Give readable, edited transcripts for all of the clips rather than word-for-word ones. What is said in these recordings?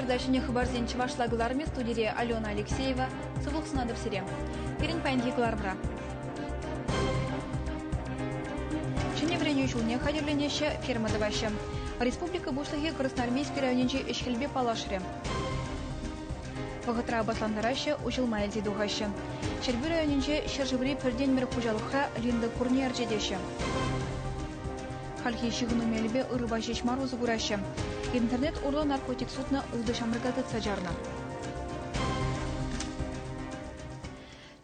передача хабарзен чывашлагыларымен студия Алена Алексеева, Сывылсынадыр серем. Перен пайынки кылармра. Чыне вреню шулне хадерленеше ферма даваще. Республика бушлыхи Красноармейский районенче эшхелбе палашре. Вагытра басландараще учылма эльзи духаще. Шербі районенче шержеври перден мир хужалықра линды курне аржедеше. Хальхи шигыну мелбе ырыба шешмар узугураще. Интернет урло наркотик судна улды шамрыгатыца жарна.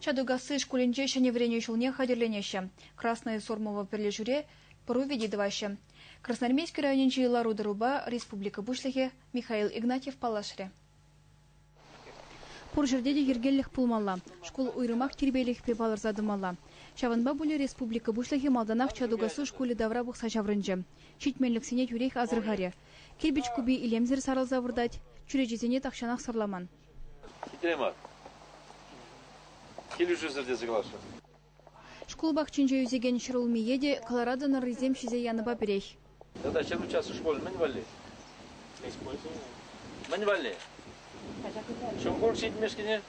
Чадугасы школенче шеневрене шулне хадерленеше. Красное сормово перлежуре пору видидываще. Красноармейский районенче Илару Даруба, Республика Бушлыхе, Михаил Игнатьев палашре. Пуржердеде ергеллих пулмалла. Школ уйрымах тербейлих пепалар задымалла. Шаванба були Республика Бушлыхе малданах чадугасы школе давра бұқса шаврынжы. Читменлік сене юрейх азырғаре. Келбіч күбі илемзір сарылза вырдать, чүрежезене тақшанақ сырламан. Хитрема. Келуші сірде сыглашы. Школ бақчынжа юзеген шырылми еде, Колорадоны рызем шизе яныба берех. Да, чем участвуешь в школе? Мань вали. Мань вали. Чем больше мешкине?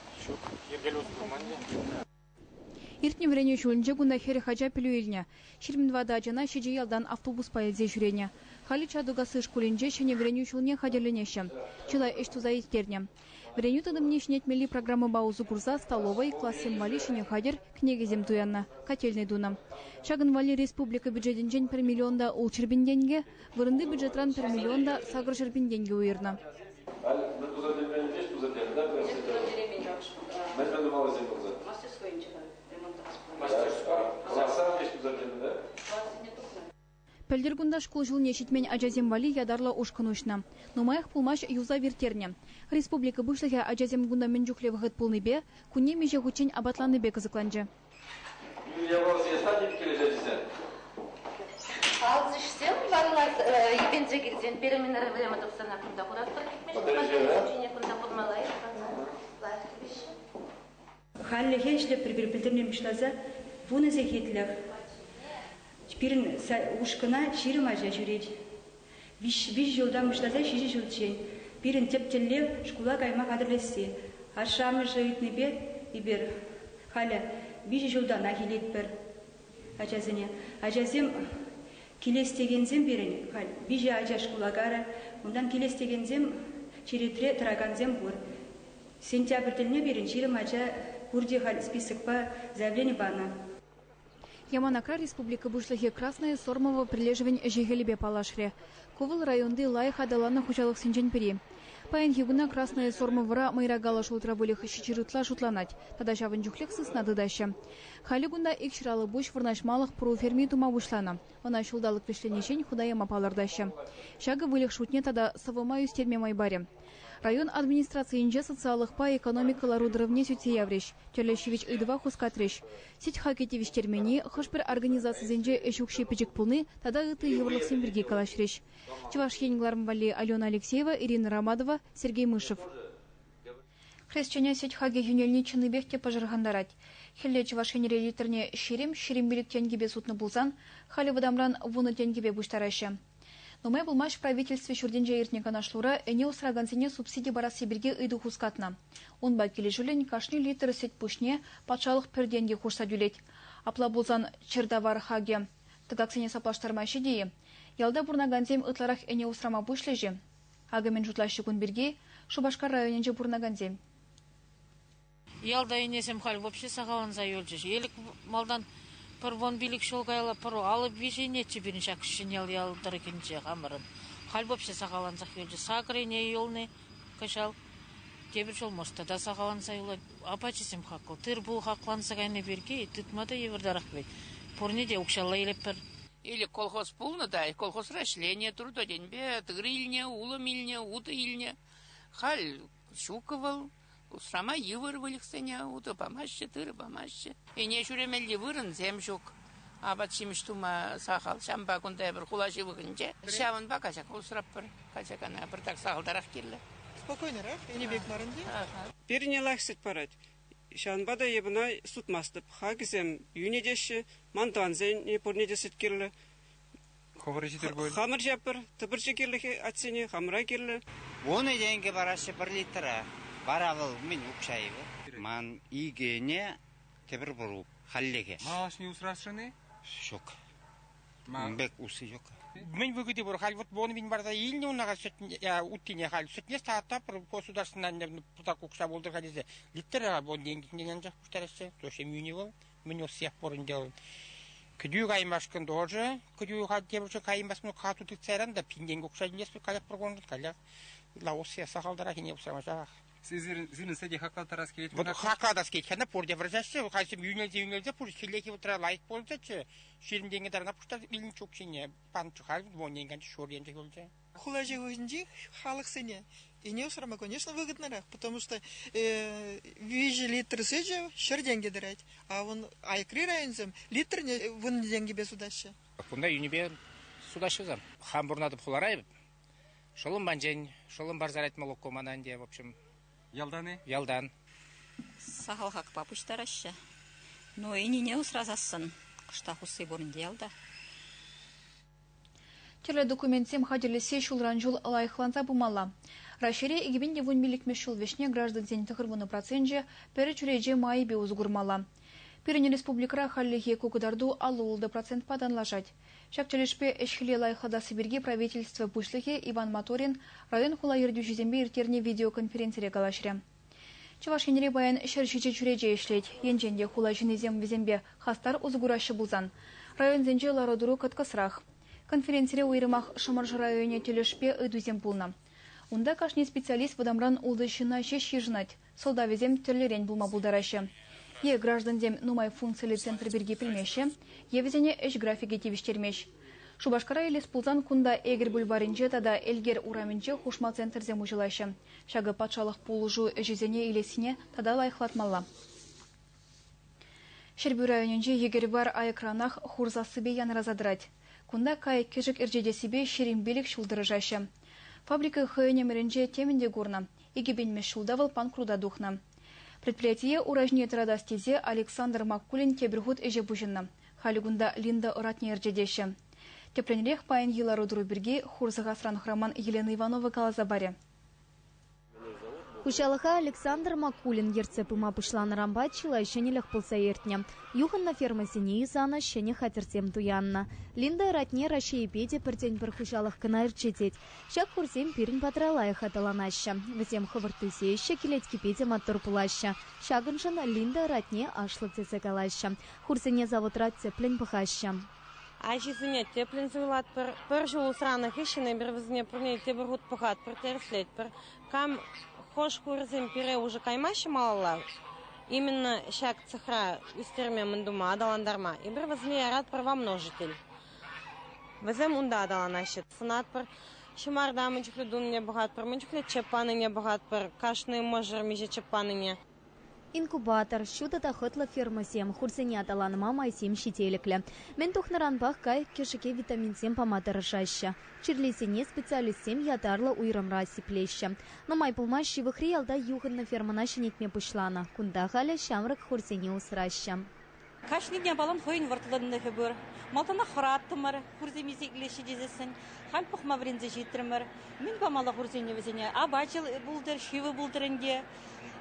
Иртне врене шулынче гунда хері хача пілу еліне. 22 жана шеже ялдан автобус поездзе жүрене. Хали чадугасы школинче шене врене шулне хадерленеше. Чыла эштуза истерне. Вреню тыдым нетмели программы баузу курса столовой классе вали шене хадер кнегезем туянна, котельный дуна. Шагын вали республика бюджетинчен 1 миллионда ул чербинденге, вырынды бюджетран 1 миллионда сагыр чербинденге уйырна. Пәлдергунда школ жылне шитмен ажазем вали ядарлы ошкынушна. Нумаях пулмаш юза вертерне. Республика Бушлыхе ажазем гунда менджукле вғыт пулны бе, күнне меже хучен абатланы бе кызыкланжы. Алзышсем, варлар ебензе келзен, переменері білемі тұқсана күнда құраттыр кетмеш, Халли хеншлеп бір-бір мышлаза, вуны зехетлер. Теперь ушкана ширма же жюреть. Виш жылда мышлаза шижи жылчен. Пирин тептеллев шкула кайма кадрлесе. Ашамы жевитный бе и бер. Халя виш жылда нахилет бер. Ажазене. Ажазем келестегензем берин. Хал вижа ажа шкула гара. Ондан келестегензем черетре траганзем бур. Сентябрьдельне берин ширма ажа курди хал список по заявлению бана. Яманакра Республика Бушлыхе Красное Сормово прилеживань жегелебе палашре. Ковыл районды лайх адалана хучалык синчен пери. Паян хигуна Красное Сормовыра майрагала шултра вылих щичирытла шутланать. Тада шавын жухлек сысна дыдаща. Халигунда икширалы буш вырнашмалых пру ферми тума бушлана. Она шулдалык пешленешень худаяма палардаща. Шага вылих шутне тада савыма юстерме майбаре. Район администрации инже социалых па экономикалару дрывне сюте яврещ. Терлещевич идва хускатрещ. Сеть хакетевич термени хошпер организации зенже эшукши печек пулны, тада ыты еврлых симберги калашрещ. Чуваш хенгларм вали Алена Алексеева, Ирина Рамадова, Сергей Мышев. Хрещене сеть хаге юнельни чыныбехте пожаргандарать. Хелле чуваш хенере литерне ширим билик тенгибе сутны булзан, хали вадамран вуны тенгибе буштараща. Но мы булмаш правительстве шурденже иртника нашлура эне усрагансене субсидий бараси берге ыйду хускатна. Он бакели жулен кашни литр сет пушне патшалық перденге курса дюлет. Апла булзан чердавар хаге. Тыгаксене саплаштармайши дие. Ялда бурнаганзем ытларах эне усрама бушлежи. Агамен жутлашы күн берге Шубашкар районенже бурнаганзем. Ялда инесем хал вообще сағалан зайолжыш. Елік малдан пыр вон билік шолгайла пыру алып вижене чеберін шакшын ялдыры кенже қамырын. Хал вообще сағалан зайолжы. Сақырене елны кашал. Тебір жол мошта да сағалан зайолы. Апачесем хақыл. Тыр бұл хақланса қайны берге, түтмада евердарақ бет. Порнеде ұқшалла елеп бір. Или колхоз полно, да, колхоз расшление, трудоденьбе, тыгрильня, уломильня, утаильня. Халь щуковал, усрама евырвалих сеня, ута помаще, тыры помаще. И не шуремелли вырын земшук. А батшим штума сахал, шамба кундай бір хулаши выгынче. Шаван ба качак усрап бір, качакана бір так сахалдарах келі. Спокойнырақ, ені бек марынде? Періне лақсет парад. Шанбада ебына сутмастып, хагізем юнедеші, мантанзен не порнедесет керлі. Ховары житер бөл. Хамыр жапыр, тыпырчы керлі атсене, хамыра керлі. Оны денге барашы 1 литра. Баравыл мен укшайбы. Ман игене тебір бұру халлеге. Малаш не усрашыны? Шок. Бек усы жоқ. Мен бүгіде бір хал, вот боны мен барда еліне онаға үттіне хал. Сүтіне сағатта бір государственный путак укша болдыр халезе. Литтер боны денгенен жақ күштәресі. Тоше мүйіне бол. Мен осы сияқ борын делін. Күдүү каймашкын дожы. Күдүү хаддебірші каймасын қату түксайран да пинден укша делес бір каляк бір қоңды. Каляк лаусы сақалдара хене ұсама жағақ. Сіздің сәде хақлатарас келет. Вот хақладас кеткені порде выржашы, қайсым юнелзе, пұр келеке бұтыра лайық болдачы. Шерімденге дарына пұштар білін чөкшене, панчы қалып, воненгенші шорленже көлже. Хулажи өзінде халық сене. И не усрама, конечно, выгодно, потому что вижу литр сыжи, шер деньги дырать. А вон айкри районзем, литр не вон деньги без удачи. Кунда юнебе судашызам. Хамбурнады пуларай, шолым банжен, шолым барзарайт молоко мананде, в общем. Ялданы? Ялдан. Сахал хак папуштараща. Но и не усразасын. Кышта хусы борынде ялда. Теле документсем хадерлесе шулранжул лайхланса бумала. Рашире игибинде вон миликмешул вешне граждан зен тахырвуны проценже перечуреже майбе узгурмала. Пирин республикара халлихе кукударду алулды процент паданлажать. Шакчалешпе эшхиле лайхада Сибирги правительство пушлихе Иван Моторин район хула ердюши зембе иртерне видеоконференция галашре. Чавашкенере баян шершиче чуреже ишлеть. Енженде хула жинезем везембе хастар узгурашы булзан. Район зенже лародуру каткасрах. Конференция уйрымах Шамаржы районе телешпе ыдузем пулна. Унда кашне специалист водамран улдышына шеш ежинать. Солда везем терлерень булма булдарашы. Е граждандем нумай функции центр берги пельмеше, е везене эш графике тивиштермеш. Шубашкара или спулзан кунда эгер бульваринже тада эльгер ураминже хушма центр зем ужилаще. Шага патшалық пулужу жизене или сине тада лайхлатмалла. Шербю районинже егер бар айкранах хурза себе ян разадрать. Кунда кай кежик эржеде себе шеримбелик шулдырыжаще. Фабрика хöyне меренже теменде гурна, игебенме шулдавал панкруда духна. Предприятие уражне традастезе Александр Маккулин тебіргут эже бужинна. Халигунда Линда Оратне эржедеше. Тепленрех паян елару друберге хурзагасран храман Елена Иванова калазабаре. Хушалыха Александр Маккулин ерцепыма пышланы рамбат чила шенелях пылса ертне. Юхан на фермасене изана шене хатертем туянна. Линда ратне раши и педе пертень пар хушалых кына эрчететь. Шак хурсем пирин патралая хаталанаща. Весем хавартусеще келетки педе маттур пулаща. Шагыншан Линда ратне ашлы цесекалаща. Хурсене завод рат цеплен пахаща. Ажизыне теплен зылат пыр жыл усранах ишіне бір візіне пырне тебіргут пахат пыр терслет пыр. Кам хош хурзем пире уже каймаши малала. Именно шак цехра үстерме мындума адаландарма. И бір візіне рад пыр во множитель. Візем унда адаланащет. Сынат пыр шымарда мынчукле дунне бахат пыр, мынчукле чепаныне бахат пыр, кашны можыр меже чепаныне. Инкубатор, щуда тахытла фермасем, хурсене аталаныма майсем щителекле. Мен тухнаранбах кай кешеке витаминсем поматырышаща. Чирлесене специалистсем ятарла уйрамра сиплеща. Но май пулма шивыхри алда юханна фермана щенетме пышлана. Кунда халя шамрак хурсене усраща. Кашни дня балан хойн вартыланны хыбыр. Малтана храттымыр, хурземизе иглеши дезесін. Хальпух мавринзе житрымыр. Мен бамала хурзене везене. Абачыл булдыр, шивы булдырынде.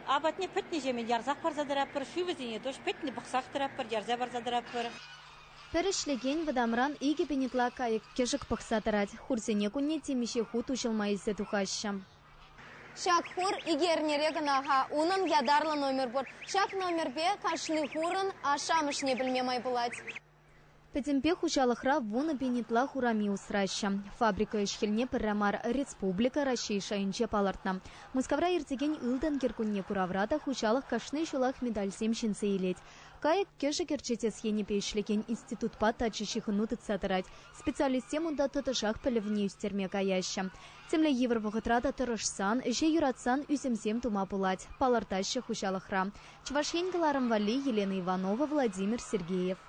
Абатне петне жемен ярзақ бар задырапыр, шивызене тош петне бақсақ тырапыр, ярза бар задырапыр. Перешлеген вадамран иге пенетла кайык кешек пақсатырать. Хурсене кунне темеше хут ушылмайсы тухаща. Шак хур игернере гынаха, унын ядарлы номер бор. Шак номер бе кашны хурын ашамышне білмемай булать. Петемпе хушалыхра вуны пенетла хурами усраща. Фабрика ишхельне пыррамар республика Россия шайынче палартна. Мускавра ертеген илдан керкунне кураврата хушалых кашны шулах медаль семшинцы илеть. Кайык кеже керчетес ене пейшлеген институт патачищих нуты цатырать. Специалистем унда тытышах пілівне үстерме каяща. Темле евр вғытрата тұрышсан, же юратсан үземсем тума пулать. Палартаща хушалыхра. Чвашенгаларым вали Елена Иванова, Владимир Сергеев.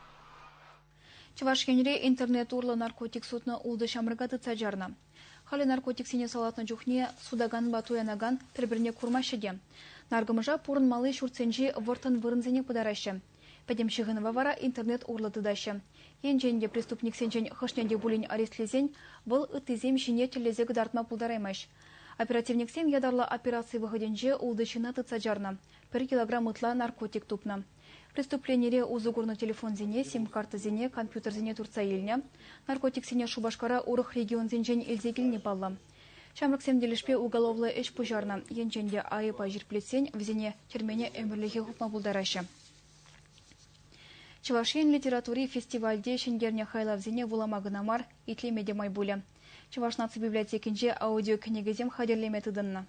Чавашкенре интернет урлы наркотик сутна улды шамрыгаты цаджарна. Хали наркотик сене салатна жухне судаган батуянаган бір-біріне курмашыде. Наргымыжа пурын малы шурценжи вортан вырынзене подарашы. Пәдем шығынова вара интернет урлаты дашы. Енженде преступник сенжен хышненде булин арестлезен, бұл үттізем жіне телезе гыдартма пулдараймаш. Оперативник сен ядарлы операции выходенже улдышына тыца жарна. 1 килограмм ытла наркотик тупна. Преступлениере узугурны телефон зене, сим-карта зене, компьютер зене турца елне. Наркотик сене Шубашкара урых регион зенжен илзегіліне балла. Шамрық семделішпе уголовлы эш пужарна. Енженде айыпа жирплесен взене термене өмірліге хупма булдарашы. Чувашен литератури фестивальде шенгерне хайлавзене вуламагынамар итлемеде майбуля. Чуваш наци библиотекинже аудиокнигизем хадерлеме тыдынна.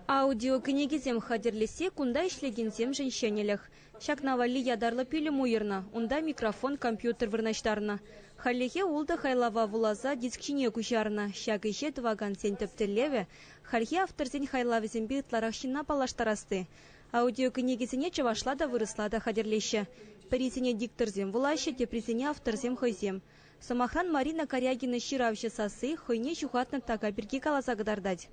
Аудиокнигизем хадерлесе кунда ишлегензем женщенелях. Шакнавали ядарлы пилі муйырна, унда микрофон компьютер вырнаштарна. Халлеге улды хайлава вулаза дискчине кучарна. Шагыше дваган сен тіптілеве, хальге авторзен хайлавзен битларахшина палаштарасты. Аудиокнигизене чавашлада вырыслада хадерлеше. Призене дикторзем вулаще, тепризене авторзем хойзем. Самахран Марина Корягина ширавшы сасы хойне жухатны тага бірге каласа гыдардать.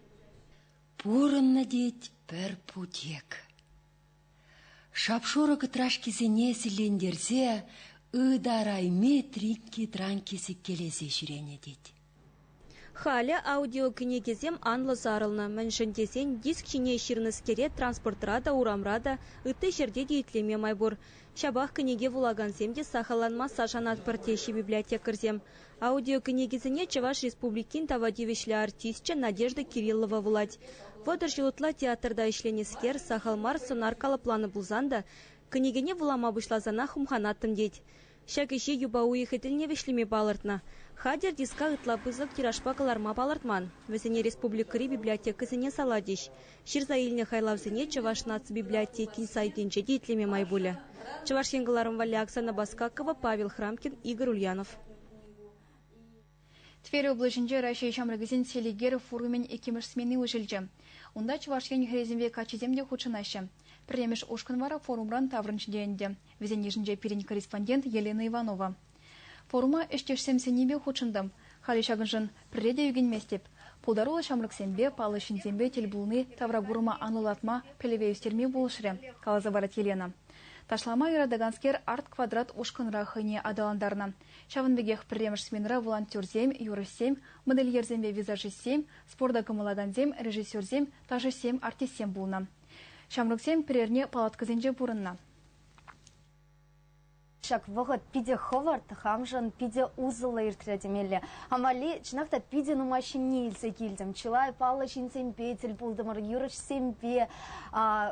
Пурынна деть пір путек. Шапшуры кытрашки зене селендерзе, ыдарайме тринки транки секкелезе жүрене деть. Халя аудиокнигизем анлы зарылны. Мәншіндесен диск чине ширныскере транспортрада урамрада ыты жерде дейтлеме майбур. Шабах книге вулагансемде сахаланма сашанат партейші библиотекарзем. Аудиокнигизене Чуваш республикин тавадивишлі артистча Надежда Кириллова вулать. Водыр жылытла театрда ішленескер сахалмар сонаркалы планы булзанда, книгене вулама бұшлазана хумханаттым дейд. Шакеше юба уйхетіліне вешлеме балыртна. Хадер диска ытла бызық тиражпа каларма балыртман. Весене республикари библиотекасыне саладиш. Ширза илне хайлавзене Чуваш нац библиотекин сайденче дейтлеме майбуля. Чуваш енгыларым вали Оксана Баскакова, Павел Храмкин, Игорь Ульянов. Тверь облачынже Россия шамрагызен селигер форумен екемеш смены ужылжы. Унда Чувашкен хреземве качеземде худшынашы. Премеш Ошканвара форумран таврынчыденде. Везен ежінже перень корреспондент Елена Иванова. Форума эштешсем сенебе худшындым. Хали шагынжын приреде юген местеп. Пулдарулы шамрыксембе, палышынзембе телбулны таврагурма анылатма пелевеюстерме болшыре. Калазаварат Елена. Ташлама Даганскер арт квадрат ушкынра хыне адаландарна. Шавынбегех премеш сменра волонтерзем, юрысем, модельерзембе визажисем, спорда кымыладанзем, режиссерзем, тажисем, артистсем булна. Шамрыксем перерне палаткызенже бурынна. Шак вғыт пиде хыварт, хамжын пиде узылы иртіредемелі. Амали чынақта пиде нумашыне илсе келдім. Чылай палы шинсембе, тіл булдымыр, юрышсембе,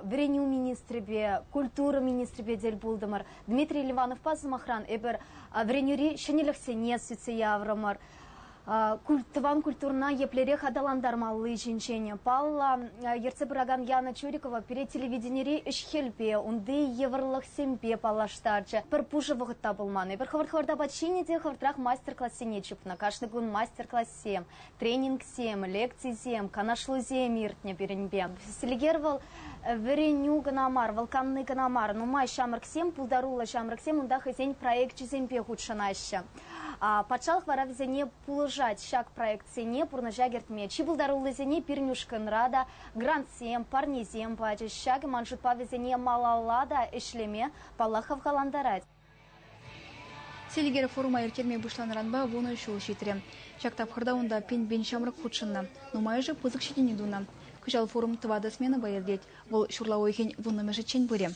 вреню министребе, культура министребе дел булдымыр. Дмитрий Ливанов пазымахран, эбір вренюри шынеліксе не сүтсе яврымыр. Тыван культурна еплере хадаландармалы жинчене. Палла ерце бұраган Яна Чурикова пере телевиденери үшхелбе, унды еврлық сембе палаштарчы. Бір пужы вғытта бұлманы. Бір хывырт-хывырда батшинеде хывыртрақ мастер-классене чупна. Кашны күн мастер-классем, тренинг-сем, лекций-сем, канашлы-зем иртне беренбе. Селигервал вреню гынамар, волканны гынамар. Нумай шамрыксем, пулдарула шамрыксем, унда хызень проект чизембе худшынашы. Патшалық вара візене пулыжать шак проектсене пурнажагертме. Чибылдарулы зене пирнюшкын рада, грантсем, парнезем бачы, шак маншутпа візене малалада эшлеме палахов галандарать. Селигер форума ертерме бұшланыранба вуны шул шитрем. Шактап хырда онда пен шамрық худшынна. Нумайжы пызык шетіне дуна. Күжал форум тывады смены байырдет. Бұл шурла ойхен вуны чен бұре.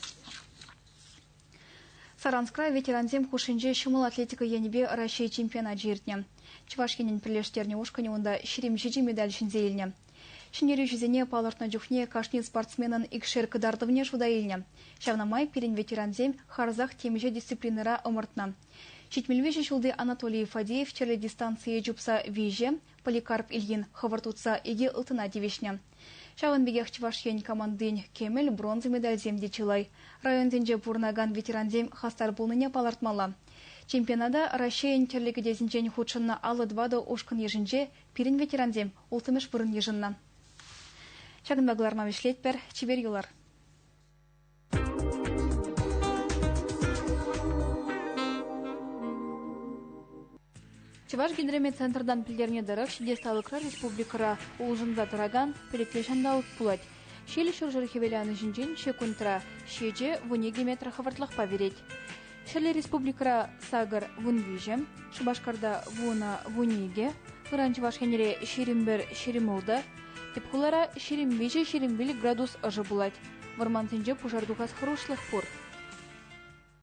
Саранскра ветеранзем хушинже шумыл атлетика енебе Россия чемпионат жертне. Чувашкенен прилештерне ушкане онда ширемжиджи медаль шинзейлне. Шинери жүзене палыртна жүхне кашни спортсменын икшер кыдардывне шудаилне. Шавнамай перен ветеранзем харзах темеже дисциплинера омыртна. Шитмельвежі шулды Анатолий Фадеев черле дистанции жупса веже, Поликарп Ильин хавартутса иге ылтына девешне. Шавынбегех Чувашкен командын кемел бронза медаль земде чылай. Районденже бурнаган ветеранзем хастар булныне палартмала. Чемпионада Россия терлігі дезінжен худшынна алы двада ушкын ежінже пирин ветеранзем ултымыш бұрын ежінна. Шагынбагларма вешлетпер, чибер юлар. Чуваш гидромет центрдан пілдерне дырық шеде сталықра республикара улжынза тұраган переклешанда ұтпулать. Шелі шыржыр хевеляны жинжен шекунтра шеже вунеге метра хавартлықпа берет. Шәлі республикара сагыр вунвиже, Шыбашкарда вуна вунеге, Ыранчы вашхенере шеримбер шеримылды, тепхулара шеримбеже шеримбели градус ыжы булать. Вармансенже пушардухас хорошлық пор.